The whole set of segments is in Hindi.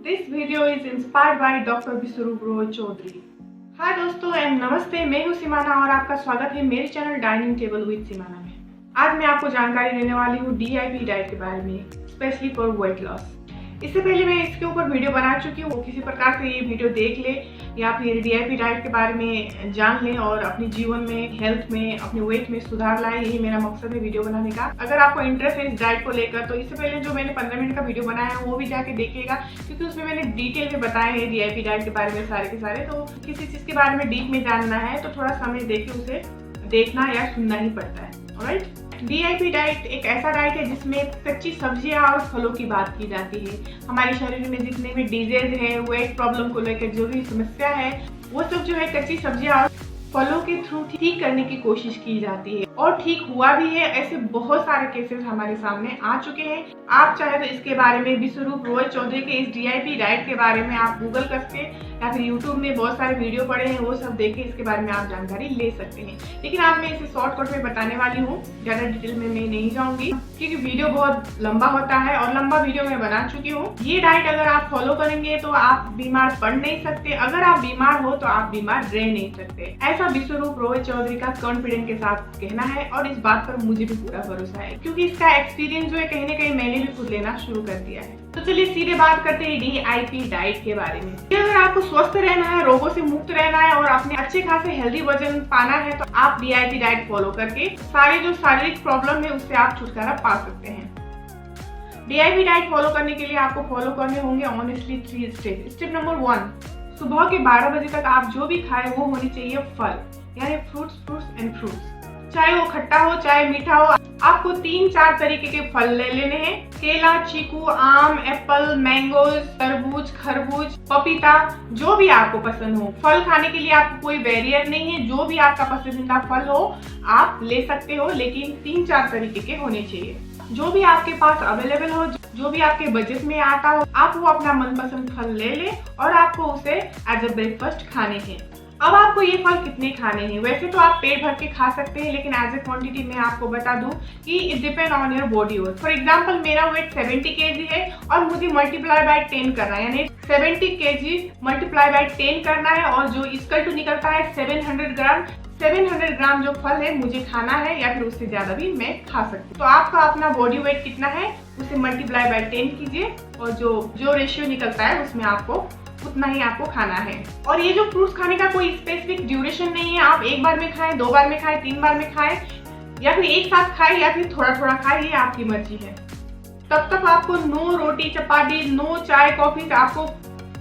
This video is inspired by Dr. Biswarup Roy Chaudhary. हाय दोस्तों एंड नमस्ते, मैं हूँ सीमाना और आपका स्वागत है मेरे चैनल डाइनिंग टेबल विद सीमाना में। आज मैं आपको जानकारी देने वाली हूँ DIP डाइट के बारे में, स्पेशली फॉर वेट लॉस। इससे पहले मैं इसके ऊपर वीडियो बना चुकी हूँ, किसी प्रकार से ये वीडियो देख ले या फिर DIP डाइट के बारे में जान लें और अपने जीवन में, हेल्थ में, अपने वेट में सुधार लाएं। यही मेरा मकसद है वीडियो बनाने का। अगर आपको इंटरेस्ट है इस डाइट को लेकर तो इससे पहले जो मैंने 15 मिनट का वीडियो बनाया है वो भी जाके देखिएगा, क्योंकि उसमें मैंने डिटेल में बताए हैं DIP डाइट के बारे में सारे के सारे। तो किसी चीज़ के बारे में डीप में जानना है तो थोड़ा समय देके उसे देखना या सुनना ही पड़ता है। ऑलराइट, DIP डाइट एक ऐसा डाइट है जिसमें कच्ची सब्जियां और फलों की बात की जाती है। हमारे शरीर में जितने भी डिजीज है, वेट प्रॉब्लम को लेकर जो भी समस्या है, वो सब जो है कच्ची सब्जियां और फलों के थ्रू ठीक करने की कोशिश की जाती है और ठीक हुआ भी है। ऐसे बहुत सारे केसेस हमारे सामने आ चुके हैं। आप चाहे तो इसके बारे में बिस्वरूप रॉय चौधरी के इस DIP डाइट के बारे में आप गूगल करके या फिर यूट्यूब में बहुत सारे वीडियो पड़े हैं, वो सब देख के इसके बारे में आप जानकारी ले सकते हैं। लेकिन आज मैं इसे शॉर्टकट में बताने वाली हूँ, ज्यादा डिटेल में मैं नहीं जाऊंगी क्योंकि वीडियो बहुत लंबा होता है और लंबा वीडियो मैं बना चुकी हूँ। ये डाइट अगर आप फॉलो करेंगे तो आप बीमार पड़ नहीं सकते, अगर आप बीमार हो तो आप बीमार रह नहीं सकते। ऐसा बिस्वरूप रॉय चौधरी का कॉन्फिडेंस के साथ कहना है और इस बात पर मुझे भी पूरा भरोसा है, क्योंकि इसका एक्सपीरियंस जो है कहीं ना कहीं मैंने भी खुद लेना शुरू कर दिया है। तो चलिए सीधे बात करते हैं DIP डाइट के बारे में। अगर आपको स्वस्थ रहना है, रोगों से मुक्त रहना है और अपने अच्छे खासे हेल्दी वजन पाना है तो आप DIP डाइट फॉलो करके सारे जो शारीरिक प्रॉब्लम है उससे आप छुटकारा पा सकते हैं। DIP डाइट फॉलो करने के लिए आपको फॉलो करने होंगे ऑनेस्टली 3 स्टेप। स्टेप नंबर 1, सुबह के 12 बजे तक आप जो भी खाए वो होने चाहिए फल, यानी फ्रूट्स एंड फ्रूट्स। चाहे वो खट्टा हो चाहे मीठा हो, आपको 3-4 तरीके के फल ले लेने हैं। केला, चीकू, आम, एप्पल, मैंगो, तरबूज, खरबूज, पपीता, जो भी आपको पसंद हो। फल खाने के लिए आपको कोई बैरियर नहीं है, जो भी आपका पसंदीदा फल हो आप ले सकते हो, लेकिन 3-4 तरीके के होने चाहिए। जो भी आपके पास अवेलेबल हो, जो भी आपके बजट में आता हो, आप वो अपना मनपसंद फल ले ले और आपको उसे एज अ ब्रेकफास्ट खाने हैं। अब आपको ये फल कितने खाने हैं? वैसे तो आप पेट भर के खा सकते हैं, लेकिन एज ए क्वांटिटी में आपको बता दूं कि it depend on your body wait. For example मेरा वेट 70 kg है और मुझे मल्टीप्लाई बाय 10 करना है, यानी 70 kg मल्टीप्लाई बाय 10 करना है और जो इक्वल टू निकलता है 700 ग्राम। 700 ग्राम जो फल है मुझे खाना है या फिर उससे ज्यादा भी मैं खा सकती हूँ। तो आपका अपना बॉडी वेट कितना है उसे मल्टीप्लाई बाय 10 कीजिए और जो रेशियो निकलता है उसमें आपको उतना ही आपको खाना है। और ये जो फ्रूट्स खाने का कोई स्पेसिफिक ड्यूरेशन नहीं है, आप एक बार में खाएं, 2 बार में खाएं, 3 बार में खाएं या फिर एक साथ खाएं या फिर थोड़ा थोड़ा खाएं, ये आपकी मर्जी है। तब तक आपको नो रोटी चपाती, नो चाय कॉफी, आपको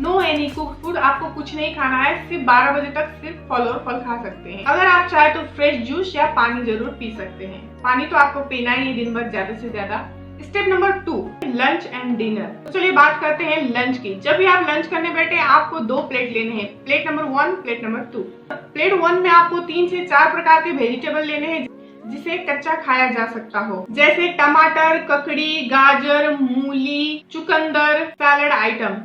नो एनी कुक फूड, आपको कुछ नहीं खाना है। सिर्फ 12 बजे तक सिर्फ फल और फल खा सकते हैं। अगर आप चाहे तो फ्रेश जूस या पानी जरूर पी सकते हैं। पानी तो आपको पीना ही है दिन भर ज्यादा से ज्यादा। Step number 2, lunch and dinner. तो चलिए बात करते हैं लंच की। जब भी आप लंच करने बैठे आपको 2 प्लेट लेने हैं, plate number 1, plate number 2। Plate 1 में आपको 3 से 4 प्रकार के वेजिटेबल लेने हैं जिसे कच्चा खाया जा सकता हो, जैसे टमाटर, ककड़ी, गाजर, मूली, चुकंदर, सैलड आइटम।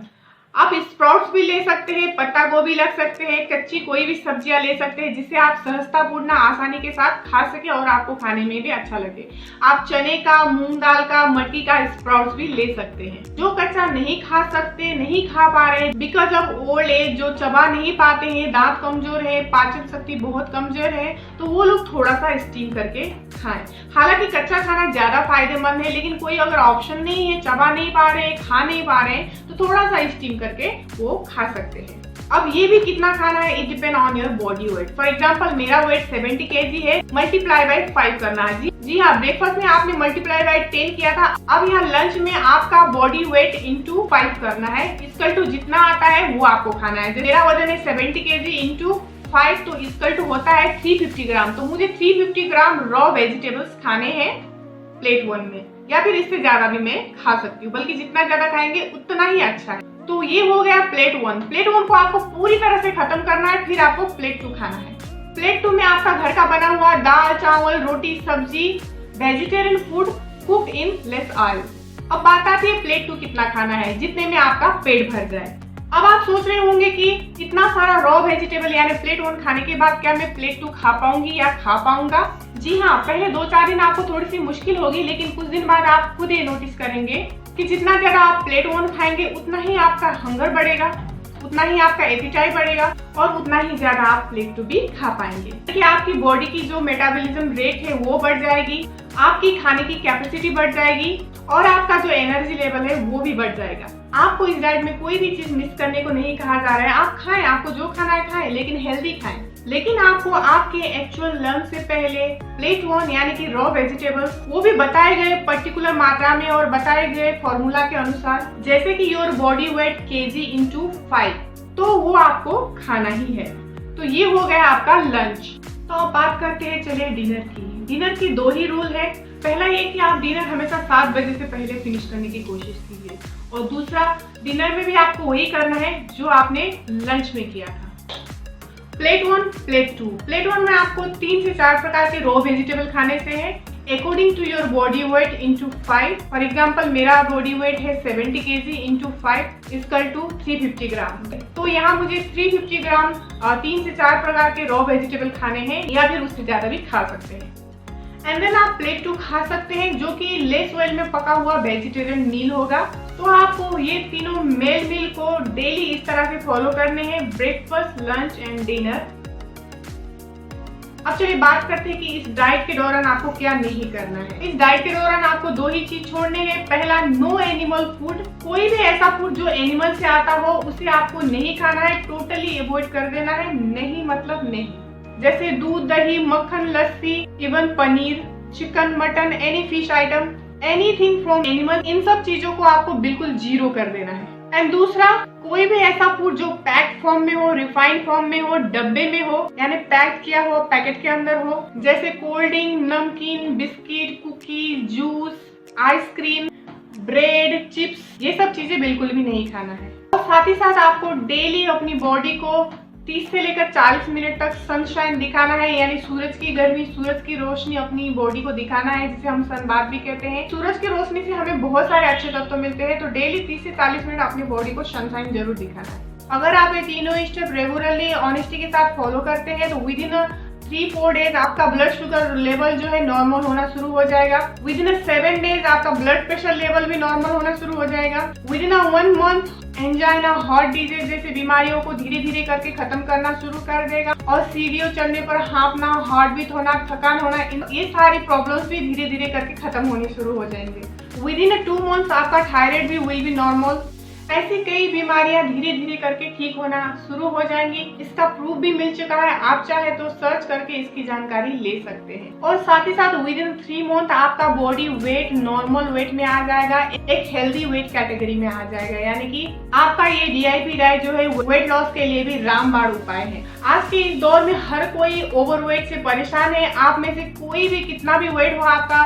आप स्प्राउट्स भी ले सकते हैं, पत्ता गोभी लग सकते हैं, कच्ची कोई भी सब्जियां ले सकते हैं जिसे आप सहजतापूर्ण आसानी के साथ खा सके और आपको खाने में भी अच्छा लगे। आप चने का, मूंग दाल का, मटकी का स्प्राउट्स भी ले सकते हैं। जो कच्चा नहीं खा सकते, नहीं खा पा रहे बिकॉज ऑफ ओल्ड एज, जो चबा नहीं पाते हैं, दांत कमजोर है, पाचन शक्ति बहुत कमजोर है, तो वो लोग थोड़ा सा स्टीम करके खाएं। हालांकि कच्चा खाना ज्यादा फायदेमंद है, लेकिन कोई अगर ऑप्शन नहीं है, चबा नहीं पा रहे, खा नहीं पा रहे, तो थोड़ा सा स्टीम करके वो खा सकते हैं। अब ये भी कितना खाना है, it depend on your body wait. For example मेरा वेट 70 kg है, मल्टीप्लाई बाय 5 करना है। जी हाँ, ब्रेकफास्ट में आपने मल्टीप्लाई बाय 10 किया था, अब यहाँ लंच में आपका बॉडी वेट इंटू 5 करना है। इक्वल टू जितना आता है वो आपको खाना है। मेरा वजन है 70 kg इंटू 5, तो इक्वल टू होता है 350 ग्राम। तो मुझे 350 ग्राम रॉ वेजिटेबल्स खाने हैं प्लेट 1 में, या फिर इससे ज्यादा भी मैं खा सकती हूँ, बल्कि जितना ज्यादा खाएंगे उतना ही अच्छा है। तो ये हो गया प्लेट 1। प्लेट 1 को आपको पूरी तरह से खत्म करना है, फिर आपको प्लेट 2 खाना है। प्लेट 2 में आपका घर का बना हुआ दाल, चावल, रोटी, सब्जी, vegetarian food cooked in less oil. अब बात आती है प्लेट 2 कितना खाना है, जितने में आपका पेट भर जाए। अब आप सोच रहे होंगे कि इतना सारा रॉ वेजिटेबल यानी प्लेट 1 खाने के बाद क्या मैं प्लेट 2 खा पाऊंगी या खा पाऊंगा? जी हाँ, पहले 2-4 दिन आपको थोड़ी सी मुश्किल होगी, लेकिन कुछ दिन बाद आप खुद ये नोटिस करेंगे कि जितना ज्यादा आप प्लेट वन खाएंगे उतना ही आपका हंगर बढ़ेगा, उतना ही आपका एपेटाइट बढ़ेगा और उतना ही ज्यादा आप प्लेट टू भी खा पाएंगे। कि आपकी बॉडी की जो मेटाबॉलिज्म रेट है वो बढ़ जाएगी, आपकी खाने की कैपेसिटी बढ़ जाएगी और आपका जो एनर्जी लेवल है वो भी बढ़ जाएगा। आपको इस डाइट में कोई भी चीज मिस करने को नहीं कहा जा रहा है। आप खाएं, आपको जो खाना है खाएं, लेकिन हेल्दी खाएं। लेकिन आपको आपके एक्चुअल लंच से पहले प्लेट वन यानी कि रॉ वेजिटेबल्स वो भी बताए गए पर्टिकुलर मात्रा में और बताए गए फॉर्मूला के अनुसार, जैसे कि your body wait KG into 5, तो वो आपको खाना ही है। तो ये हो गया आपका लंच। तो अब बात करते हैं चलिए डिनर की। डिनर की 2 ही रूल है। पहला ये कि आप डिनर हमेशा 7 बजे से पहले फिनिश करने की कोशिश कीजिए और दूसरा, डिनर में भी आपको वही करना है जो आपने लंच में किया था। Plate one, plate two. Plate one में आपको 3 से 4 प्रकार के रॉ वेजिटेबल खाने से है according to your body weight into 5। For example मेरा बॉडी वेट है 70 kg into 5 equal to 350 gram. तो यहाँ मुझे 350 ग्राम 3 से 4 प्रकार के रॉ वेजिटेबल खाने हैं या फिर उससे ज्यादा भी खा सकते हैं। एंड देन आप प्लेट टू खा सकते हैं जो कि लेस ऑयल में पका हुआ वेजिटेरियन मील होगा। तो आपको ये तीनों मील को डेली इस तरह से फॉलो करने हैं, ब्रेकफास्ट, लंच एंड डिनर। अब चलिए बात करते हैं कि इस डाइट के दौरान आपको क्या नहीं करना है। इस डाइट के दौरान आपको 2 ही चीज छोड़ने हैं। पहला, नो एनिमल फूड। कोई भी ऐसा फूड जो एनिमल से आता हो उसे आपको नहीं खाना है, टोटली अवॉइड कर देना है। नहीं मतलब नहीं। जैसे दूध, दही, मक्खन, लस्सी, even paneer, chicken, mutton, any fish item, anything from animal, इन सब चीजों को आपको बिल्कुल 0 कर देना है। एंड दूसरा, कोई भी ऐसा फूड जो पैक फॉर्म में हो, रिफाइंड फॉर्म में हो, डब्बे में हो, यानी पैक किया हो, पैकेट के अंदर हो, जैसे कोल्ड ड्रिंक, नमकीन, biscuit, cookie, juice, ice cream, bread, chips, ये सब चीजें बिल्कुल भी नहीं खाना है। और साथ ही साथ आपको डेली अपनी बॉडी को 30 से लेकर 40 मिनट तक सनशाइन दिखाना है, यानी सूरज की गर्मी, सूरज की रोशनी अपनी बॉडी को दिखाना है, जिसे हम सनबाथ भी कहते हैं। सूरज की रोशनी से हमें बहुत सारे अच्छे तत्व मिलते हैं। तो डेली 30 से 40 मिनट अपनी बॉडी को सनशाइन जरूर दिखाना है। अगर आप ये तीनों स्टेप रेगुलरली ऑनेस्टी के साथ फॉलो करते हैं तो विद इन 3-4 डेज आपका ब्लड शुगर लेवल जो है नॉर्मल होना शुरू हो जाएगा। विद इन 7 डेज आपका ब्लड प्रेशर लेवल भी नॉर्मल होना शुरू हो जाएगा। With in 1 month angina, heart disease जैसे बीमारियों को धीरे धीरे करके खत्म करना शुरू कर देगा। और सीढ़ियों चढ़ने पर हाँफना, हार्ट बीट होना, थकान होना, ये सारी प्रॉब्लम्स भी धीरे धीरे करके खत्म होने शुरू हो जाएंगे। विद इन 2 मंथ्स आपका थायराइड भी विल बी नॉर्मल। ऐसी कई बीमारियां धीरे धीरे करके ठीक होना शुरू हो जाएंगी। इसका प्रूफ भी मिल चुका है। आप चाहे तो सर्च करके इसकी जानकारी ले सकते हैं। और साथ ही साथ विद इन 3 मंथ आपका बॉडी वेट नॉर्मल वेट में आ जाएगा, एक हेल्दी वेट कैटेगरी में आ जाएगा। यानी कि आपका ये DIP डाइट जो है वेट लॉस के लिए भी रामबाण उपाय है। आज के इस दौर में हर कोई ओवरवेट से परेशान है। आप में से कोई भी कितना भी वेट हो आपका,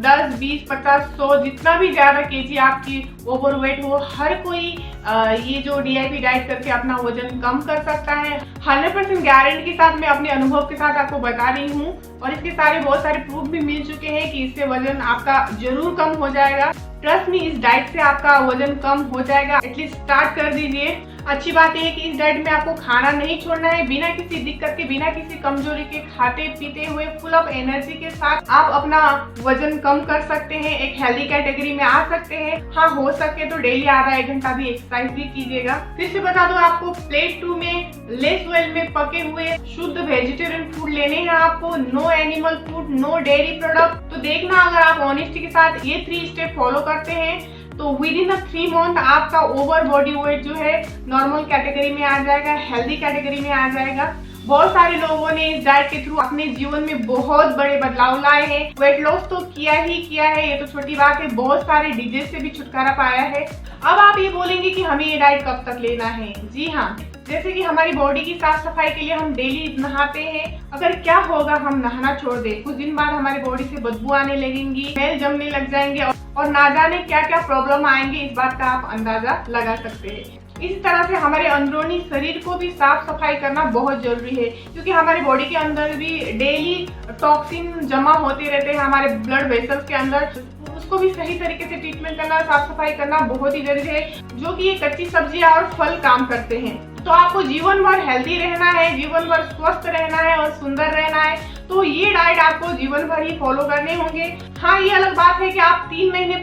10, 20, 50, 100, जितना भी ज्यादा केजी आपकी ओवरवेट हो, हर कोई ये जो DIP डाइट करके अपना वजन कम कर सकता है। 100% गारंटी के साथ मैं अपने अनुभव के साथ आपको बता रही हूँ और इसके बहुत सारे प्रूफ भी मिल चुके हैं कि इससे वजन आपका जरूर कम हो जाएगा। ट्रस्ट मी, इस डाइट से आपका वजन कम हो जाएगा। एटलीस्ट स्टार्ट कर दीजिए। अच्छी बात है कि इस डाइट में आपको खाना नहीं छोड़ना है। बिना किसी दिक्कत के, बिना किसी कमजोरी के, खाते पीते हुए फुल ऑफ एनर्जी के साथ आप अपना वजन कम कर सकते हैं, एक हेल्दी कैटेगरी में आ सकते हैं। हाँ, हो सके तो डेली आधा 1 घंटा भी एक्सरसाइज भी कीजिएगा। फिर से बता दो, आपको प्लेट 2 में लेस ऑयल में पके हुए शुद्ध वेजिटेरियन फूड लेने हैं। आपको no animal food, no dairy product. तो देखना, अगर आप ऑनेस्टी के साथ ये 3 स्टेप फॉलो करते हैं तो विद इन 3 मंथ आपका ओवर बॉडी वेट जो है नॉर्मल कैटेगरी में आ जाएगा, हेल्दी कैटेगरी में आ जाएगा। बहुत सारे लोगों ने इस डाइट के थ्रू अपने जीवन में बहुत बड़े बदलाव लाए हैं। वेट लॉस तो किया ही किया है, ये तो छोटी बात है, बहुत सारे डिजीज से भी छुटकारा पाया है। अब आप ये बोलेंगे कि हमें ये डाइट कब तक लेना है। जी हाँ, जैसे कि हमारी बॉडी की साफ सफाई के लिए हम डेली नहाते हैं। अगर क्या होगा हम नहाना छोड़ दें, कुछ दिन बाद हमारी बॉडी से बदबू आने लगेंगी, मैल जमने लग जाएंगे और ना जाने क्या क्या प्रॉब्लम आएंगे, इस बात का आप अंदाजा लगा सकते हैं। इस तरह से हमारे अंदरूनी शरीर को भी साफ सफाई करना बहुत जरूरी है, क्योंकि हमारी बॉडी के अंदर भी डेली टॉक्सिन जमा होते रहते हैं हमारे ब्लड वेसल्स के अंदर। उसको भी सही तरीके से ट्रीटमेंट करना, साफ सफाई करना बहुत ही जरूरी है, जो कि ये कच्ची सब्जियां और फल काम करते हैं। तो आपको जीवन भर हेल्दी रहना है, जीवन भर स्वस्थ रहना है और सुंदर रहना है, तो ये डाइट आपको जीवन भर ही फॉलो करने होंगे। हाँ, ये अलग बात है कि आप 3 महीने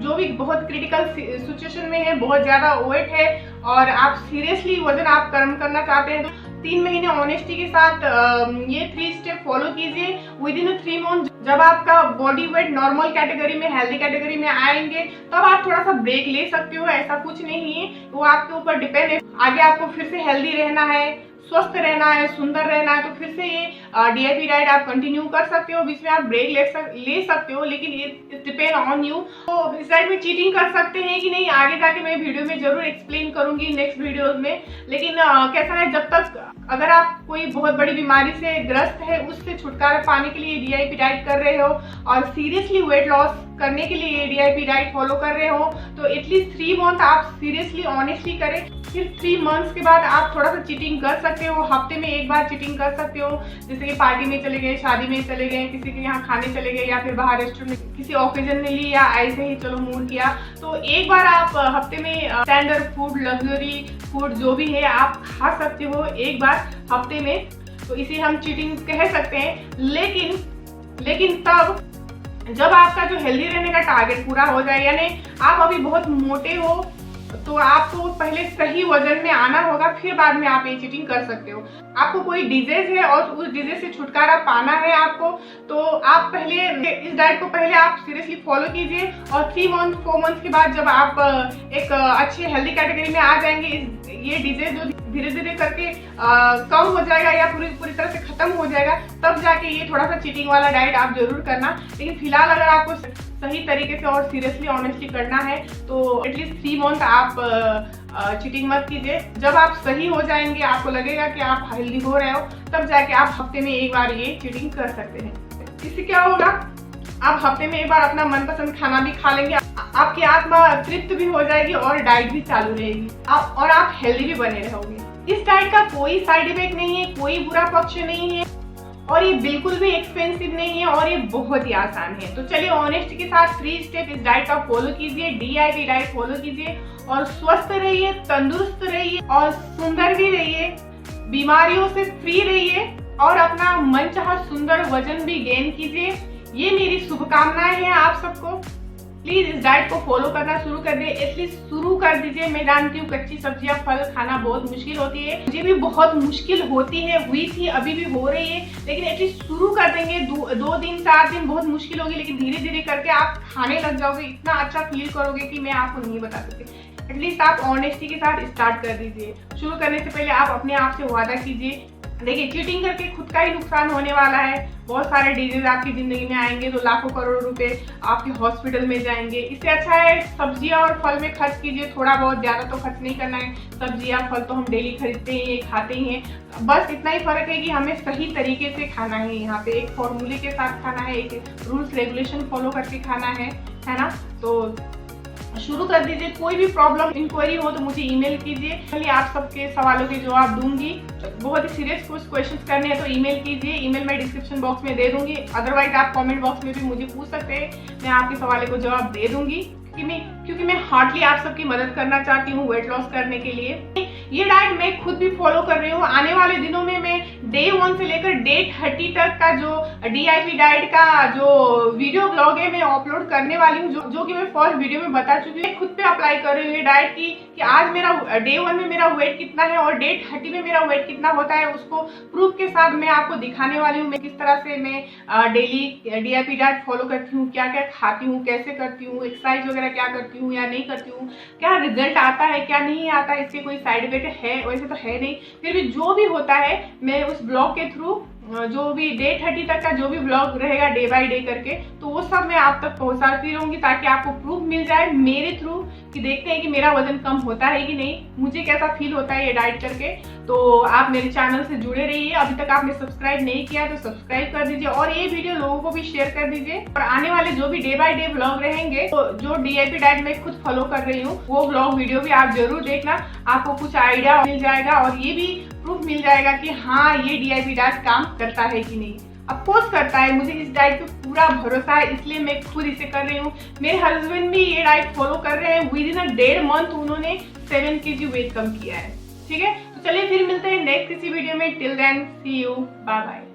जो भी बहुत क्रिटिकल सिचुएशन में है, बहुत ज्यादा वेट है और आप सीरियसली वजन आप कम करना चाहते हैं, तो 3 महीने ऑनेस्टी के साथ ये 3 स्टेप फॉलो कीजिए। विद इन 3 मंथ जब आपका बॉडी वेट नॉर्मल कैटेगरी में, हेल्दी कैटेगरी में आएंगे, तब आप थोड़ा सा ब्रेक ले सकते हो। ऐसा कुछ नहीं है, वो आपके ऊपर डिपेंड है। आगे आपको फिर से हेल्दी रहना है, स्वस्थ रहना है, सुंदर रहना है, तो फिर से ये DIP डाइट आप कंटिन्यू कर सकते हो। बीच में आप ब्रेक ले सकते हो, लेकिन ये डिपेंड ऑन यू। तो इस डाइट में चीटिंग कर सकते हैं कि नहीं, आगे जाके मैं वीडियो में जरूर एक्सप्लेन करूंगी नेक्स्ट वीडियोस में। लेकिन कैसा है, जब तक अगर आप कोई बहुत बड़ी बीमारी से ग्रस्त है, उससे छुटकारा पाने के लिए DIP डाइट कर रहे हो और सीरियसली वेट लॉस करने के लिए DIP डाइट फॉलो कर रहे हो, तो एटलीस्ट 3 मंथ आप सीरियसली ऑनेस्टली करें। फिर 3 मंथ्स के बाद आप थोड़ा सा चीटिंग कर सकते हो, हफ्ते में 1 बार चीटिंग कर सकते हो। जैसे कि पार्टी में चले गए, शादी में चले गए, किसी के यहाँ खाने चले गए, या फिर बाहर रेस्टोरेंट में किसी ओकेजनली या ऐसे ही चलो मूड किया, तो 1 बार आप हफ्ते में स्टैंडर्ड फूड, लग्जरी फूड जो भी है आप खा सकते हो 1 बार हफ्ते में। तो इसे हम चीटिंग कह सकते हैं। लेकिन तब जब आपका जो हेल्दी रहने का टारगेट पूरा हो जाए, यानी आप अभी बहुत मोटे हो, तो आपको पहले सही वजन में आना होगा, फिर बाद में आप ये चीटिंग कर सकते हो। आपको कोई डिजीज है और उस डिजीज से छुटकारा पाना है आपको, तो आप पहले इस डाइट को पहले आप सीरियसली फॉलो कीजिए और 3 मंथ 4 मंथ के बाद जब आप एक अच्छे हेल्दी कैटेगरी में आ जाएंगे, ये डिजीज जो धीरे धीरे करके कम हो जाएगा या पूरी तरह से खत्म हो जाएगा, तब जाके ये थोड़ा सा चीटिंग वाला डाइट आप जरूर करना। लेकिन फिलहाल अगर आपको सही तरीके से और सीरियसली ऑनेस्टली करना है, तो एटलीस्ट 3 मंथ आप चीटिंग मत कीजिए। जब आप सही हो जाएंगे, आपको लगेगा कि आप हेल्दी हो रहे हो, तब जाके आप हफ्ते में 1 बार ये चीटिंग कर सकते हैं। इससे क्या होगा, आप हफ्ते में 1 बार अपना मनपसंद खाना भी खा लेंगे, आपकी आत्मा तृप्त भी हो जाएगी और डाइट भी चालू रहेगी, और आप हेल्दी भी बने रहोगे। इस डाइट का कोई साइड इफेक्ट नहीं है, कोई बुरा पक्ष नहीं है, और ये बिल्कुल भी एक्सपेंसिव नहीं है, और ये बहुत ही आसान है। तो चलिए ऑनेस्टी के साथ 3 स्टेप इस डाइट का फॉलो कीजिए, DIP डाइट फॉलो कीजिए और स्वस्थ रहिए, तंदुरुस्त रहिए और सुंदर भी रहिए, बीमारियों से फ्री रहिए और अपना मनचाहा सुंदर वजन भी गेन कीजिए। ये मेरी शुभकामनाएं हैं आप सबको। प्लीज इस डाइट को फॉलो करना शुरू कर दे, एटलीस्ट शुरू कर दीजिए। मैं जानती हूँ कच्ची सब्जियां, फल खाना बहुत मुश्किल होती है, मुझे भी बहुत मुश्किल होती है, हुई थी, अभी भी हो रही है, लेकिन एटलीस्ट शुरू कर देंगे। 2 दिन 4 दिन बहुत मुश्किल होगी, लेकिन धीरे धीरे करके आप खाने लग जाओगे, इतना अच्छा फील करोगे कि मैं आपको नहीं बता सकती। एटलीस्ट आप ऑनेस्टी के साथ स्टार्ट कर दीजिए। शुरू करने से पहले आप अपने आप से वादा कीजिए। देखिए, चीटिंग करके खुद का ही नुकसान होने वाला है। बहुत सारे डिजीज आपकी जिंदगी में आएंगे, तो लाखों करोड़ रुपए आपके हॉस्पिटल में जाएंगे। इससे अच्छा है सब्जियां और फल में खर्च कीजिए, थोड़ा बहुत, ज्यादा तो खर्च नहीं करना है। सब्जियां फल तो हम डेली खरीदते हैं, खाते ही हैं, बस इतना ही फर्क है कि हमें सही तरीके से खाना है। यहाँ पे एक फॉर्मूले के साथ खाना है, एक रूल्स रेगुलेशन फॉलो करके खाना है ना। तो शुरू कर दीजिए। कोई भी प्रॉब्लम, इंक्वायरी हो तो मुझे ईमेल कीजिए, चलिए आप सबके सवालों के जवाब दूंगी। बहुत ही सीरियस कुछ क्वेश्चंस करने हैं तो ईमेल कीजिए, ईमेल मैं डिस्क्रिप्शन बॉक्स में दे दूंगी। अदरवाइज आप कमेंट बॉक्स में भी मुझे पूछ सकते हैं, मैं आपके सवालों को जवाब दे दूंगी, क्योंकि मैं हार्डली आप सबकी मदद करना चाहती हूँ वेट लॉस करने के लिए। ये डाइट मैं खुद भी फॉलो कर रही हूँ। आने वाले दिनों में मैं डे 1 से लेकर डे 30 तक का जो DIP डाइट का जो वीडियो ब्लॉग है मैं अपलोड करने वाली हूँ, जो कि मैं फर्स्ट वीडियो में बता चुकी हूँ। खुद पे अप्लाई कर रही हूँ ये डाइट की, कि आज मेरा डे 1 में मेरा वेट कितना है और डे 30 में मेरा वेट कितना होता है, उसको प्रूफ के साथ मैं आपको दिखाने वाली हूँ। मैं किस तरह से मैं डेली DIP डाइट फॉलो करती हूँ, क्या क्या खाती हूँ, कैसे करती हूँ, एक्सरसाइज वगैरह क्या करती हूँ या नहीं करती हूँ, क्या रिजल्ट आता है क्या नहीं आता है, इसके कोई साइड इफेक्ट है, वैसे तो है नहीं, फिर भी जो भी होता है मैं उस ब्लॉग के थ्रू, जो भी डे 30 तक का जो भी ब्लॉग रहेगा डे बाय डे करके, तो वो सब मैं आप तक पहुंचाती रहूंगी, ताकि आपको प्रूफ मिल जाए मेरे थ्रू कि देखते हैं कि मेरा वजन कम होता है कि नहीं, मुझे कैसा फील होता है ये डाइट करके। तो आप मेरे चैनल से जुड़े रहिए। अभी तक आपने सब्सक्राइब नहीं किया तो सब्सक्राइब कर दीजिए और ये वीडियो लोगों को भी शेयर कर दीजिए। और आने वाले जो भी डे बाय डे ब्लॉग रहेंगे, तो जो DIP डाइट मैं खुद फॉलो कर रही हूँ, वो ब्लॉग वीडियो भी आप जरूर देखना, आपको कुछ आइडिया मिल जाएगा और ये भी प्रूफ मिल जाएगा कि हाँ ये DIP डाइट काम करता है कि नहीं। अफकोर्स करता है, मुझे इस डाइट पे पूरा भरोसा है, इसलिए मैं खुद इसे कर रही हूँ। मेरे हस्बैंड भी ये डाइट फॉलो कर रहे हैं, विद इन अ 1.5 मंथ उन्होंने 7 kg वेट कम किया है। ठीक है, तो चलिए फिर मिलते हैं नेक्स्ट किसी वीडियो में। Till then see you, bye bye.